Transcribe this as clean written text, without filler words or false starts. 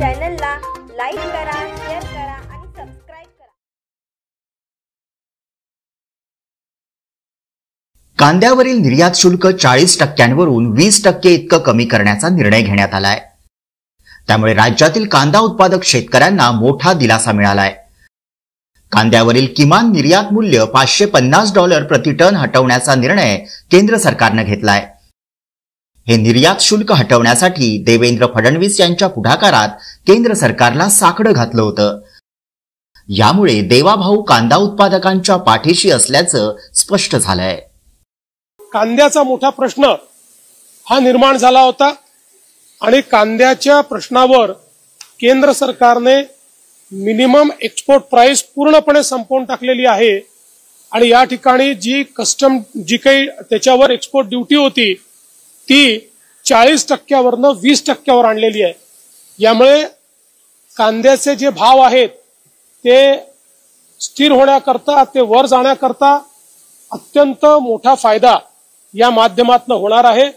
चॅनलला लाईक करा, शेअर करा आणि सबस्क्राइब करा। कांद्यावरील निर्यात शुल्क 40% 20% इतकं कमी करण्याचा निर्णय घेण्यात आलाय। त्यामुळे राज्यातील कांदा उत्पादक शेतकऱ्यांना मोठा दिलासा मिळालाय। कांद्यावरील किमान निर्यात मूल्य $550 प्रति टन हटवण्याचा निर्णय केंद्र सरकारने घेतलाय। हे निर्यात शुल्क हटवण्यासाठी देवेंद्र फडणवीस यांच्या पुढाकारात केंद्र सरकारला साकडं घातलं होतं। यामुळे देवाभाऊ कांदा उत्पादकांच्या पाठीशी असल्याचं स्पष्ट झालंय। कांद्याचा मोठा प्रश्न हा निर्माण झाला होता आणि कांद्याच्या प्रश्नावर केंद्र सरकारने मिनिमम एक्सपोर्ट प्राइस पूर्णपणे संपवून टाकलेली आहे आणि या ठिकाणी जी काही त्याच्यावर एक्सपोर्ट ड्यूटी होती ती 40% 20% आणलेली आहे। यामुळे कांद्याचे जे भाव आहेत ते स्थिर होण्याकरता, ते वर जाण्याकरता अत्यंत मोठा फायदा या माध्यमातून होणार आहे।